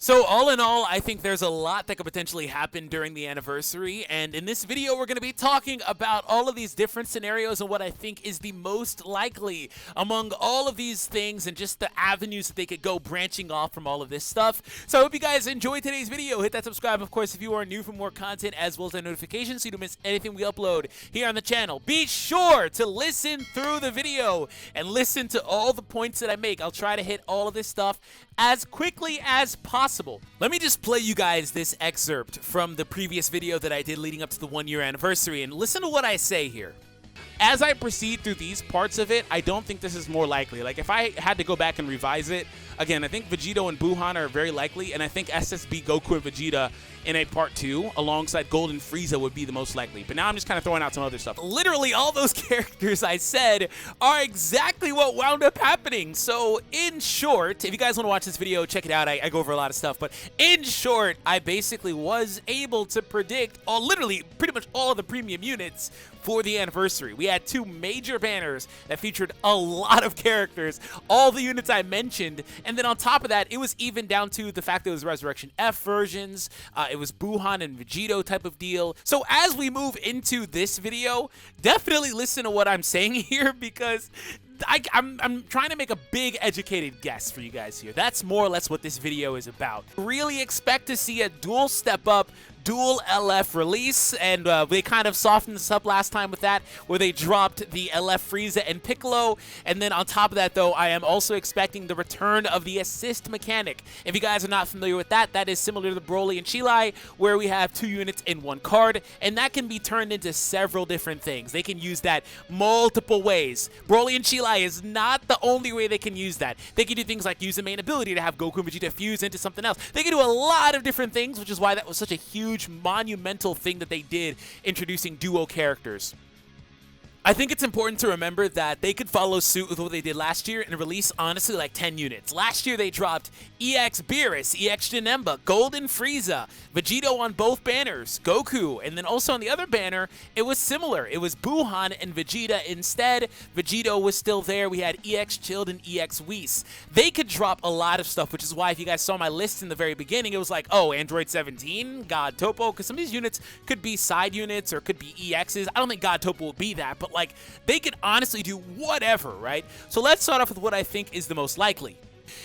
So all in all, I think there's a lot that could potentially happen during the anniversary, and in this video we're going to be talking about all of these different scenarios and what I think is the most likely among all of these things and just the avenues that they could go branching off from all of this stuff. So I hope you guys enjoyed today's video. Hit that subscribe, of course, if you are new for more content, as well as that notification so you don't miss anything we upload here on the channel. Be sure to listen through the video and listen to all the points that I make. I'll try to hit all of this stuff as quickly as possible. Let me just play you guys this excerpt from the previous video that I did leading up to the 1-year anniversary, and listen to what I say here. As I proceed through these parts of it, I don't think this is more likely. Like, if I had to go back and revise it, again, I think Vegito and Buhan are very likely, and I think SSB Goku and Vegeta in a part 2 alongside Golden Frieza would be the most likely. But now I'm just kind of throwing out some other stuff. Literally all those characters I said are exactly what wound up happening. So in short, if you guys want to watch this video, check it out. I go over a lot of stuff. But in short, I basically was able to predict literally pretty much all of the premium units for the anniversary. We had 2 major banners that featured a lot of characters, all the units I mentioned, and then on top of that, it was even down to the fact that it was Resurrection F versions, it was Buhan and Vegito type of deal. So as we move into this video, definitely listen to what I'm saying here, because I'm trying to make a big educated guess for you guys here. That's more or less what this video is about. Really expect to see a dual step up, dual LF release, and they kind of softened this up last time with that, where they dropped the LF Frieza and Piccolo. And then on top of that, though, I am also expecting the return of the assist mechanic. If you guys are not familiar with that, that is similar to the Broly and Chilai, where we have 2 units in 1 card, and that can be turned into several different things. They can use that multiple ways. Broly and Chilai is not the only way they can use that. They can do things like use the main ability to have Goku and Vegeta fuse into something else. They can do a lot of different things, which is why that was such a huge monumental thing that they did, introducing duo characters. I think it's important to remember that they could follow suit with what they did last year and release, honestly, like 10 units. Last year, they dropped EX Beerus, EX Janemba, Golden Frieza, Vegito on both banners, Goku, and then also on the other banner, it was similar. It was Buhan and Vegeta instead. Vegito was still there. We had EX Chilled and EX Whis. They could drop a lot of stuff, which is why if you guys saw my list in the very beginning, it was like, oh, Android 17, God Topo, because some of these units could be side units or could be EXs. I don't think God Topo will be that, but like, they could honestly do whatever, right? So let's start off with what I think is the most likely.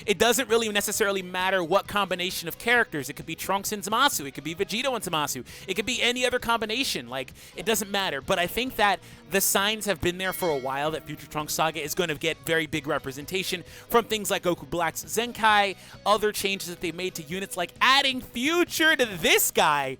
It doesn't really necessarily matter what combination of characters. It could be Trunks and Zamasu. It could be Vegito and Zamasu. It could be any other combination. Like, it doesn't matter. But I think that the signs have been there for a while that Future Trunks Saga is going to get very big representation from things like Goku Black's Zenkai, other changes that they made to units, like adding Future to this guy.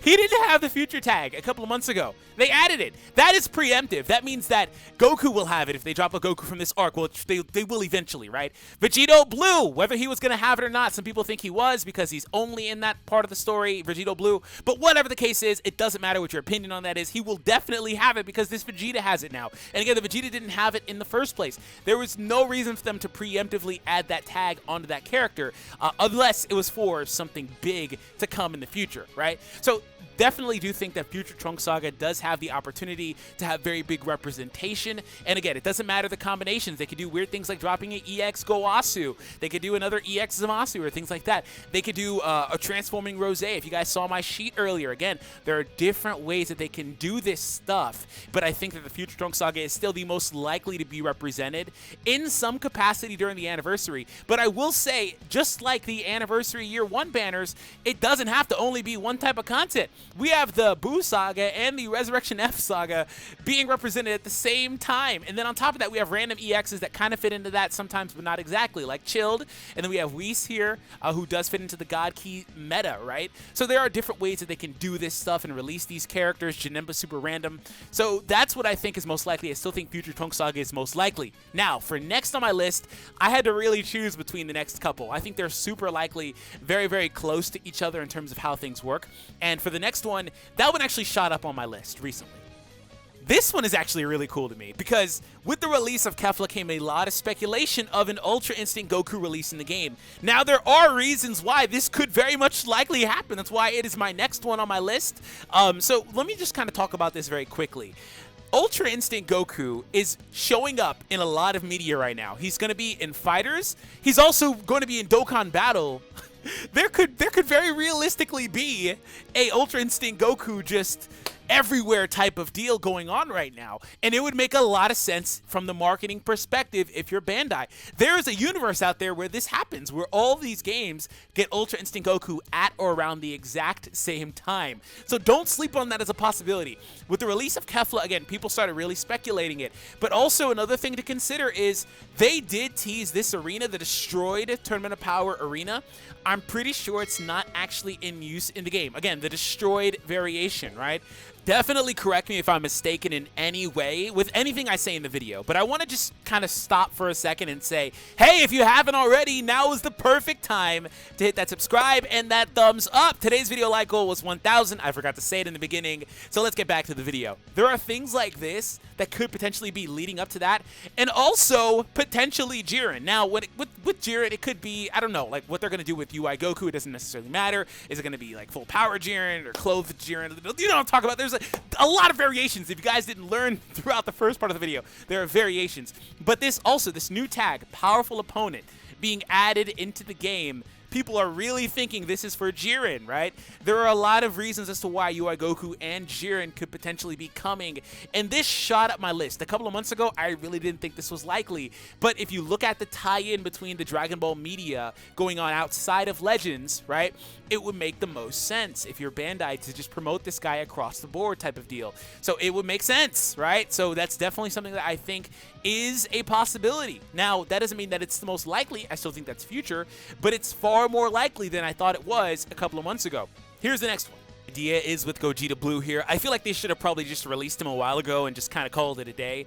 He didn't have the Future tag a couple of months ago. They added it. That is preemptive. That means that Goku will have it if they drop a Goku from this arc. Well, they will eventually, right? Vegito Blue, whether he was going to have it or not, some people think he was because he's only in that part of the story, Vegito Blue. But whatever the case is, it doesn't matter what your opinion on that is. He will definitely have it because this Vegeta has it now. And again, the Vegeta didn't have it in the first place. There was no reason for them to preemptively add that tag onto that character unless it was for something big to come in the future, right? So definitely do think that Future Trunks Saga does have the opportunity to have very big representation. And again, it doesn't matter the combinations. They could do weird things like dropping an EX Goasu. They could do another EX Zamasu or things like that. They could do a transforming Rose. If you guys saw my sheet earlier, again, there are different ways that they can do this stuff. But I think that the Future Trunks Saga is still the most likely to be represented in some capacity during the anniversary. But I will say, just like the anniversary year 1 banners, it doesn't have to only be one type of content. We have the Buu Saga and the Resurrection F Saga being represented at the same time. And then on top of that, we have random EXs that kind of fit into that sometimes, but not exactly, like Chilled. And then we have Whis here, who does fit into the God Key meta, right? So there are different ways that they can do this stuff and release these characters. Janemba super random. So that's what I think is most likely. I still think Future Trunks Saga is most likely. Now, for next on my list, I had to really choose between the next couple. I think they're super likely, very, very close to each other in terms of how things work. And for the next one, that one actually shot up on my list recently. This one is actually really cool to me because with the release of Kefla came a lot of speculation of an Ultra Instinct Goku release in the game. Now, there are reasons why this could very much likely happen. That's why it is my next one on my list. So let me just kind of talk about this very quickly. Ultra Instinct Goku is showing up in a lot of media right now. He's going to be in Fighters. He's also going to be in Dokkan Battle. there could very realistically be a Ultra Instinct Goku just everywhere type of deal going on right now, and it would make a lot of sense from the marketing perspective if you're Bandai. There's a universe out there where this happens, where all these games get Ultra Instinct Goku at or around the exact same time. So don't sleep on that as a possibility. With the release of Kefla, again, people started really speculating it, but also another thing to consider is they did tease this arena, the Destroyed Tournament of Power arena. I'm pretty sure it's not actually in use in the game. Again, the Destroyed variation, right? Definitely correct me if I'm mistaken in any way with anything I say in the video, but I want to just kind of stop for a second and say, hey, if you haven't already, now is the perfect time to hit that subscribe and that thumbs up. Today's video like goal was 1,000. I forgot to say it in the beginning, so let's get back to the video. There are things like this that could potentially be leading up to that, and also potentially Jiren. Now, with Jiren, it could be, I don't know, like what they're going to do with UI Goku, it doesn't necessarily matter. Is it going to be like full power Jiren or clothed Jiren? You know what I'm talking about? There's a lot of variations. If you guys didn't learn throughout the first part of the video, there are variations. But this new tag, Powerful Opponent, being added into the game, people are really thinking this is for Jiren, right? There are a lot of reasons as to why UI Goku and Jiren could potentially be coming, and this shot up my list. A couple of months ago, I really didn't think this was likely, but if you look at the tie-in between the Dragon Ball media going on outside of Legends, right, it would make the most sense if you're Bandai to just promote this guy across the board type of deal. So it would make sense, right? So that's definitely something that I think is a possibility. Now, that doesn't mean that it's the most likely. I still think that's future, but it's far more likely than I thought it was a couple of months ago. Here's the next one. Idea is with Gogeta Blue here. I feel like they should have probably just released him a while ago and just kind of called it a day,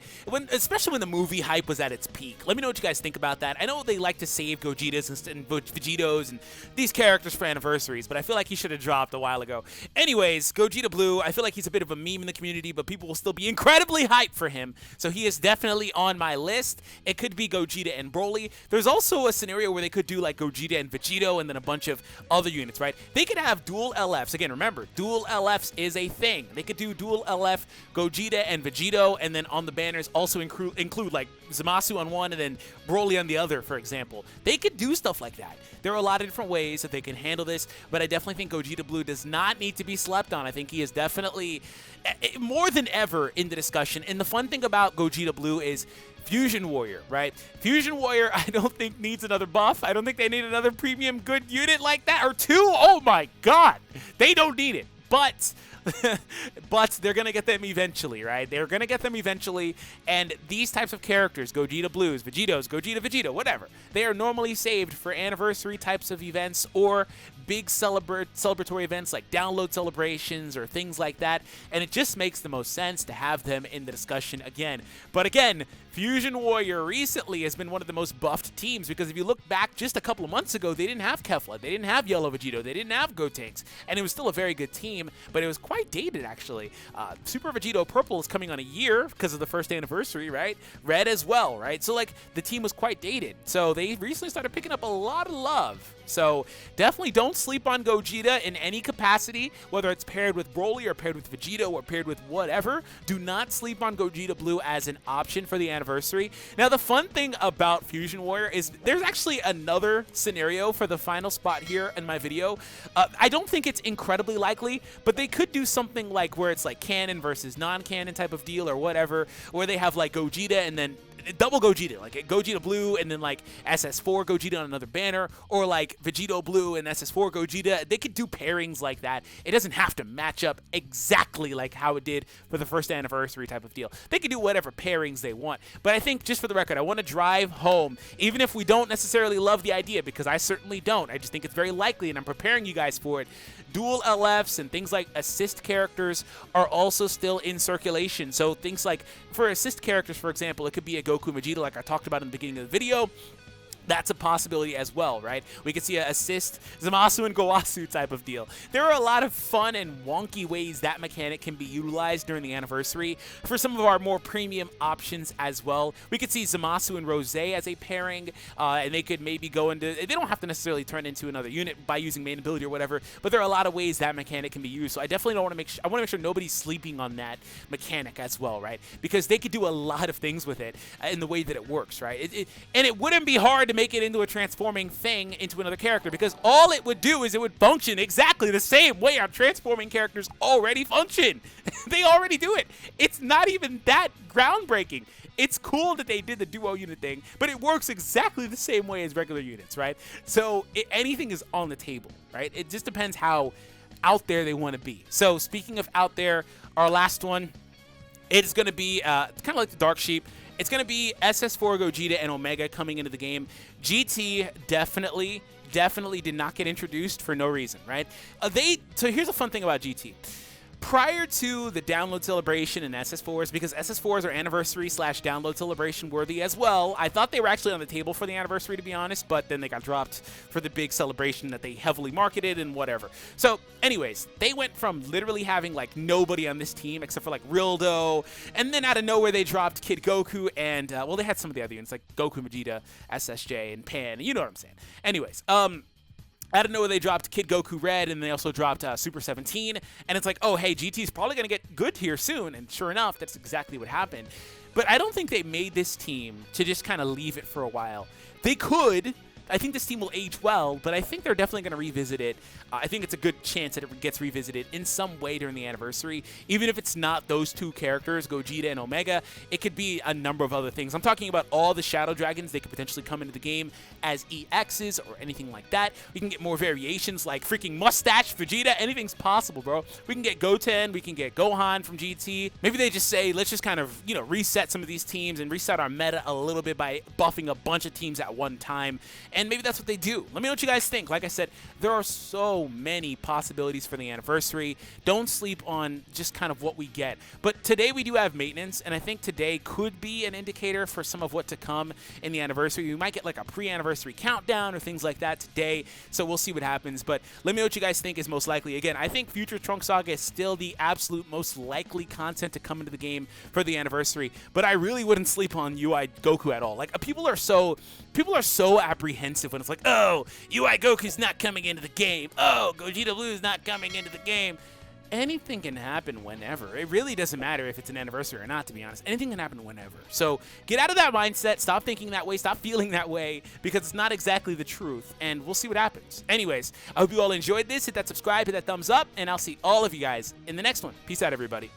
especially when the movie hype was at its peak. Let me know what you guys think about that. I know they like to save Gogetas and Vegetos and these characters for anniversaries, but I feel like he should have dropped a while ago. Anyways, Gogeta Blue, I feel like he's a bit of a meme in the community, but people will still be incredibly hyped for him, so he is definitely on my list. It could be Gogeta and Broly. There's also a scenario where they could do like Gogeta and Vegeto and then a bunch of other units, right? They could have dual LFs. Again, remember, dual LFs is a thing. They could do dual LF Gogeta and Vegeto, and then on the banners also include like Zamasu on one and then Broly on the other, for example. They could do stuff like that. There are a lot of different ways that they can handle this, but I definitely think Gogeta Blue does not need to be slept on. I think he is definitely more than ever in the discussion. And the fun thing about Gogeta Blue is Fusion Warrior, right? Fusion Warrior, I don't think needs another buff. I don't think they need another premium good unit like that, or two. Oh my god, they don't need it. But they're going to get them eventually, right? They're going to get them eventually, and these types of characters, Gogeta Blues, Vegetos, Gogeta Vegeta, whatever, they are normally saved for anniversary types of events or big celebratory events like download celebrations or things like that, and it just makes the most sense to have them in the discussion again. But again, Fusion Warrior recently has been one of the most buffed teams, because if you look back just a couple of months ago, they didn't have Kefla, they didn't have Yellow Vegeto, they didn't have Gotenks, and it was still a very good team, but it was quite dated actually. Super Vegeto Purple is coming on a year because of the first anniversary, right? Red as well, right? So like the team was quite dated, so they recently started picking up a lot of love. So definitely don't sleep on Gogeta in any capacity, whether it's paired with Broly or paired with Vegeto or paired with whatever. Do not sleep on Gogeta Blue as an option for the anniversary. Now, the fun thing about Fusion Warrior is there's actually another scenario for the final spot here in my video. I don't think it's incredibly likely, but they could do something like where it's like canon versus non-canon type of deal or whatever, where they have like Gogeta and then double Gogeta, like Gogeta Blue and then like SS4 Gogeta on another banner, or like Vegeto Blue and SS4 Gogeta. They could do pairings like that. It doesn't have to match up exactly like how it did for the first anniversary type of deal. They could do whatever pairings they want. But I think, just for the record, I want to drive home, even if we don't necessarily love the idea, because I certainly don't. I just think it's very likely, and I'm preparing you guys for it. Dual LFs and things like assist characters are also still in circulation. So things like, for assist characters, for example, it could be a Goku Vegeta like I talked about in the beginning of the video. That's a possibility as well, right? We could see an assist Zamasu and Gowasu type of deal. There are a lot of fun and wonky ways that mechanic can be utilized during the anniversary for some of our more premium options as well. We could see Zamasu and Rose as a pairing, and they could maybe go into, they don't have to necessarily turn into another unit by using main ability or whatever, but there are a lot of ways that mechanic can be used. So I definitely don't want to make sure, I want to make sure nobody's sleeping on that mechanic as well, right? Because they could do a lot of things with it in the way that it works, right? And it wouldn't be hard to make it into a transforming thing into another character, because all it would do is it would function exactly the same way our transforming characters already function. They already do it. It's not even that groundbreaking. It's cool that they did the duo unit thing, but it works exactly the same way as regular units, right? So anything is on the table, right? It just depends how out there they want to be. So speaking of out there, our last one, it's going to be kind of like the Dark Sheep. It's going to be SS4 Gogeta and Omega coming into the game. GT definitely did not get introduced for no reason, right? So here's a fun thing about GT. Prior to the download celebration and SS4s, because SS4s are anniversary / download celebration worthy as well, I thought they were actually on the table for the anniversary, to be honest, but then they got dropped for the big celebration that they heavily marketed and whatever. So anyways, they went from literally having like nobody on this team except for like Rildo, and then out of nowhere they dropped Kid Goku and, well, they had some of the other units like Goku, Vegeta, SSJ, and Pan, you know what I'm saying. Anyways, out of nowhere, they dropped Kid Goku Red, and they also dropped Super 17. And it's like, oh, hey, GT's probably going to get good here soon. And sure enough, that's exactly what happened. But I don't think they made this team to just kind of leave it for a while. They could. I think this team will age well, but I think they're definitely going to revisit it. I think it's a good chance that it gets revisited in some way during the anniversary. Even if it's not those two characters, Gogeta and Omega, it could be a number of other things. I'm talking about all the Shadow Dragons. They could potentially come into the game as EXs or anything like that. We can get more variations like freaking Mustache Vegeta. Anything's possible, bro. We can get Goten. We can get Gohan from GT. Maybe they just say, let's just kind of, reset some of these teams and reset our meta a little bit by buffing a bunch of teams at one time. And maybe that's what they do. Let me know what you guys think. Like I said, there are so many possibilities for the anniversary. Don't sleep on just kind of what we get. But today we do have maintenance, and I think today could be an indicator for some of what to come in the anniversary. We might get like a pre-anniversary countdown or things like that today, so we'll see what happens. But let me know what you guys think is most likely. Again, I think Future Trunks Saga is still the absolute most likely content to come into the game for the anniversary, but I really wouldn't sleep on UI Goku at all. Like, people are so apprehensive when it's like, oh, UI Goku's not coming into the game. Oh, Gogeta Blue's not coming into the game. Anything can happen whenever. It really doesn't matter if it's an anniversary or not, to be honest. Anything can happen whenever. So get out of that mindset. Stop thinking that way. Stop feeling that way, because it's not exactly the truth, and we'll see what happens. Anyways, I hope you all enjoyed this. Hit that subscribe, hit that thumbs up, and I'll see all of you guys in the next one. Peace out, everybody.